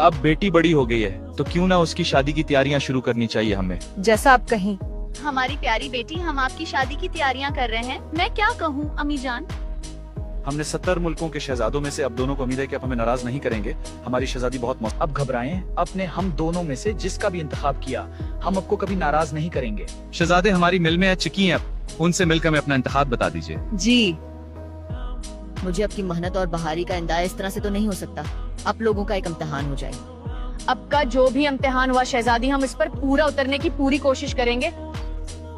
अब बेटी बड़ी हो गई है तो क्यों ना उसकी शादी की तैयारियां शुरू करनी चाहिए हमें। जैसा आप कहीं। हमारी प्यारी बेटी, हम आपकी शादी की तैयारियां कर रहे हैं। मैं क्या कहूँ अम्मी जान। हमने 70 मुल्कों के शहजादों में से अब दोनों को उम्मीद है कि आप हमें नाराज नहीं करेंगे। हमारी शहजादी बहुत मस्त। अब घबराएं, अपने हम दोनों में से जिसका भी इंतखाब किया हम आपको कभी नाराज नहीं करेंगे। शहजादे हमारी मिल में चिकी हैं, उनसे मिलकर हमें अपना इंतखाब बता दीजिए। जी। मुझे आपकी मेहनत और बहारी का इंदाया इस तरह से तो नहीं हो सकता। आप लोगों का एक इम्तिहान हो जाए। अब का जो भी इम्तिहान हुआ शहजादी, हम इस पर पूरा उतरने की पूरी कोशिश करेंगे।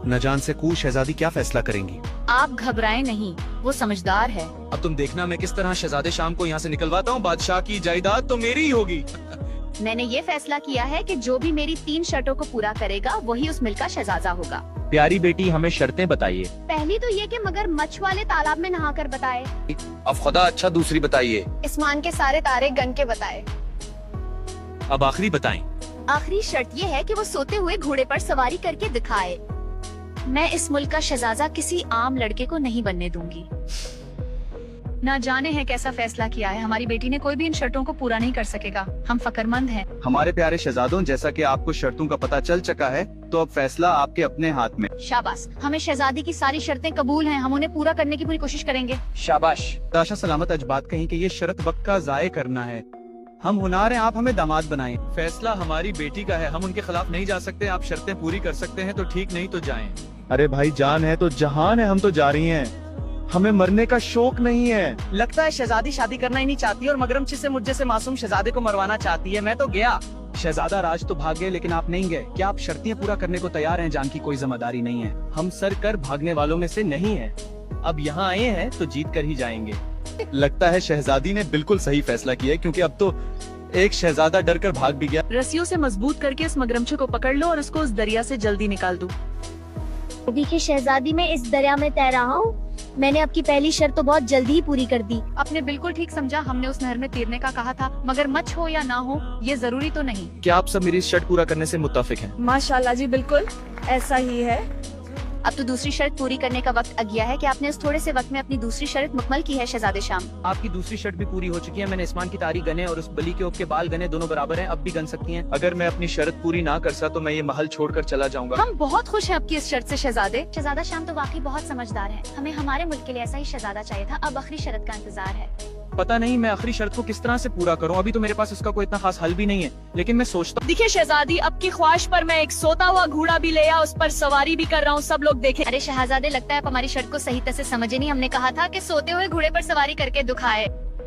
न जान से कूल शहजादी क्या फैसला करेंगी। आप घबराएं नहीं, वो समझदार है। अब तुम देखना मैं किस तरह शहजादे शाम को यहाँ से निकलवाता हूँ। बादशाह की जायदाद तो मेरी ही होगी। मैंने ये फैसला किया है कि जो भी मेरी 3 शर्तों को पूरा करेगा वही उस मिल का शहजादा होगा। प्यारी बेटी हमें शर्तें बताइए। पहली तो ये कि मगरमच्छ वाले तालाब में नहाकर बताए। अब खुदा अच्छा दूसरी बताइए। आसमान के सारे तारे गन के बताए। अब आखिरी बताएं। आखिरी शर्त ये है कि वो सोते हुए घोड़े पर सवारी करके दिखाए। मैं इस मुल्क का शहजादा किसी आम लड़के को नहीं बनने दूंगी। ना जाने है कैसा फैसला किया है। हमारी बेटी ने कोई भी इन शर्तों को पूरा नहीं कर सकेगा। हम फकरमंद हैं। हमारे प्यारे शहजादों, जैसा कि आपको शर्तों का पता चल चुका है तो अब फैसला आपके अपने हाथ में। शाबाश, हमें शहजादी की सारी शर्तें कबूल हैं। हम उन्हें पूरा करने की पूरी कोशिश करेंगे। शाबाश। ताशा सलामत आज बात कही कि ये शर्त वक्त का जाये करना है। हम हुनार हैं, आप हमें दामाद बनाएं। फैसला हमारी बेटी का है, हम उनके खिलाफ नहीं जा सकते। आप शर्तें पूरी कर सकते हैं तो ठीक, नहीं तो जाएं। अरे भाई, जान है तो जहान है, हम तो जा रही हैं। हमें मरने का शौक नहीं है। लगता है शहजादी शादी करना ही नहीं चाहती और मगरमच्छ से मुझ जैसे मासूम शहजादे को मरवाना चाहती है। मैं तो गया। शहजादा राज तो भाग गए लेकिन आप नहीं गए। क्या आप शर्तें पूरा करने को तैयार हैं? जान की कोई जिम्मेदारी नहीं है। हम सर कर भागने वालों में से नहीं है। अब यहाँ आए हैं तो जीत कर ही जाएंगे। लगता है शहजादी ने बिल्कुल सही फैसला किया है, क्योंकि अब तो एक शहजादा डर कर भाग भी गया। रस्सियों से मजबूत करके इस मगरमच्छ को पकड़ लो और उसको उस दरिया से जल्दी निकाल दो। देखिए शहजादी, मैं इस दरिया में तैर रहा हूँ। मैंने आपकी पहली शर्त तो बहुत जल्दी ही पूरी कर दी। आपने बिल्कुल ठीक समझा। हमने उस नहर में तैरने का कहा था। मगरमच्छ हो या ना हो ये जरूरी तो नहीं। क्या आप सब मेरी शर्त पूरा करने से मुत्ताफिक हैं? माशाल्लाह जी, बिल्कुल ऐसा ही है। अब तो दूसरी शर्त पूरी करने का वक्त आ गया है। कि आपने इस थोड़े से वक्त में अपनी दूसरी शर्त मुकम्मल की है शहजादे शाम। आपकी दूसरी शर्त भी पूरी हो चुकी है। मैंने आसमान की तारी गने और उस बली के ऊप के बाल गने, दोनों बराबर हैं। अब भी गन सकती हैं। अगर मैं अपनी शर्त पूरी ना कर सका तो मैं ये महल छोड़कर चला जाऊंगा। हम बहुत खुश हैं आपकी इस शर्त से शहजादे। शहजादा शाम तो वाकई बहुत समझदार है। हमें हमारे मुल्क के लिए ऐसा ही शहजादा चाहिए था। अब आखिरी शर्त का इंतजार है। पता नहीं मैं आखिरी शर्त को किस तरह से पूरा करूं। अभी तो मेरे पास इसका कोई इतना खास हल भी नहीं है, लेकिन मैं सोचता देखिए शहजादी, अब की ख्वाहिश पर मैं एक सोता हुआ घोड़ा भी ले आया, उस पर सवारी भी कर रहा हूँ। सब लोग देखें। अरे शहजादे, लगता है आप हमारी शर्त को सही तरह से समझे नहीं। हमने कहा था कि सोते हुए घोड़े पर सवारी करके दिखाए।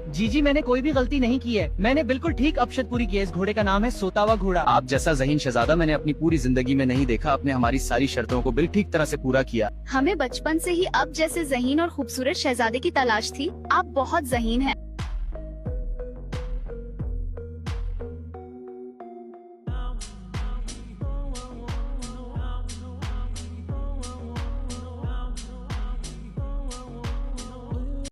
जी, मैंने कोई भी गलती नहीं की है। मैंने बिल्कुल ठीक अब शर्त पूरी की है। इस घोड़े का नाम है सोता हुआ घोड़ा। आप जैसा ज़हीन शहजादा मैंने अपनी पूरी जिंदगी में नहीं देखा। आपने हमारी सारी शर्तों को बिल्कुल ठीक तरह से पूरा किया। हमें बचपन से ही अब जैसे ज़हीन और खूबसूरत शहजादे की तलाश थी। आप बहुत ज़हीन हैं।